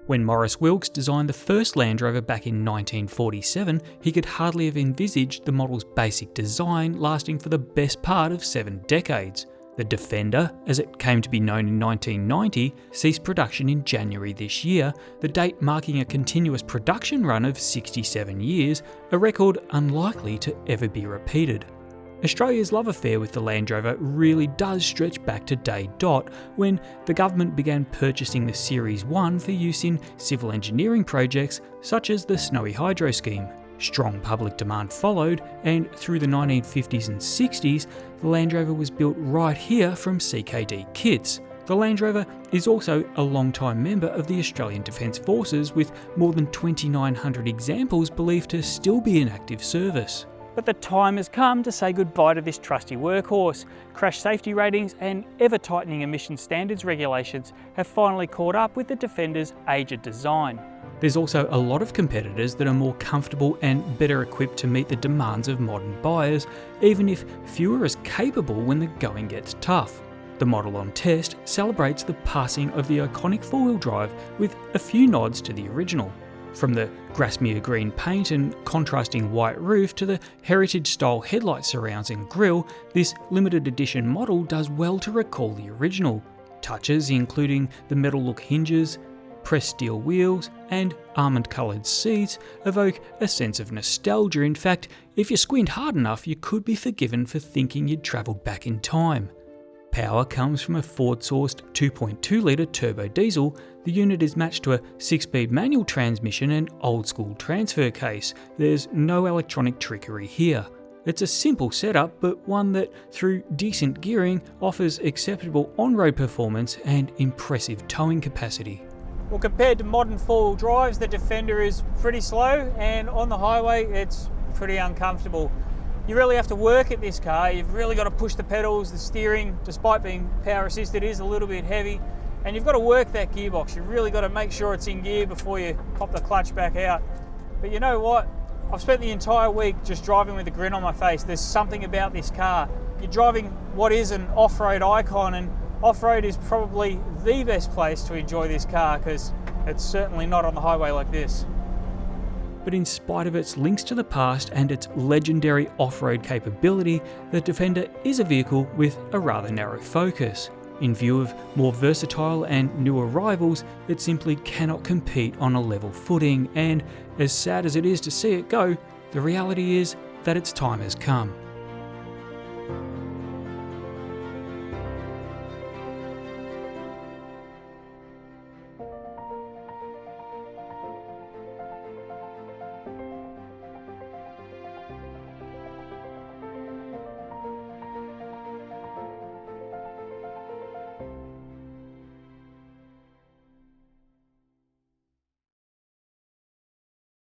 When Maurice Wilkes designed the first Land Rover back in 1947, he could hardly have envisaged the model's basic design lasting for the best part of 7 decades. The Defender, as it came to be known in 1990, ceased production in January this year, the date marking a continuous production run of 67 years, a record unlikely to ever be repeated. Australia's love affair with the Land Rover really does stretch back to day dot, when the government began purchasing the Series 1 for use in civil engineering projects such as the Snowy Hydro scheme. Strong public demand followed, and through the 1950s and 60s, the Land Rover was built right here from CKD kits. The Land Rover is also a long-time member of the Australian Defence Forces, with more than 2,900 examples believed to still be in active service. But the time has come to say goodbye to this trusty workhorse. Crash safety ratings and ever-tightening emission standards regulations have finally caught up with the Defender's aged design. There's also a lot of competitors that are more comfortable and better equipped to meet the demands of modern buyers, even if few are as capable when the going gets tough. The model on test celebrates the passing of the iconic four-wheel drive with a few nods to the original. From the Grasmere green paint and contrasting white roof to the heritage-style headlight surrounds and grille, this limited edition model does well to recall the original. Touches including the metal-look hinges, pressed steel wheels, and almond-coloured seats evoke a sense of nostalgia. In fact, if you squint hard enough, you could be forgiven for thinking you'd travelled back in time. Power comes from a Ford-sourced 2.2 litre turbo diesel. The unit is matched to a 6-speed manual transmission and old-school transfer case. There's no electronic trickery here. It's a simple setup, but one that, through decent gearing, offers acceptable on-road performance and impressive towing capacity. Well, compared to modern four-wheel drives, the Defender is pretty slow, and on the highway it's pretty uncomfortable. You really have to work at this car. You've really got to push the pedals. The steering, despite being power assisted, is a little bit heavy, and you've got to work that gearbox. You've really got to make sure it's in gear before you pop the clutch back out. But you know what? I've spent the entire week just driving with a grin on my face. There's something about this car. You're driving what is an off-road icon, and off-road is probably the best place to enjoy this car, because it's certainly not on the highway like this. But in spite of its links to the past and its legendary off-road capability, the Defender is a vehicle with a rather narrow focus. In view of more versatile and newer rivals, it simply cannot compete on a level footing, and as sad as it is to see it go, the reality is that its time has come.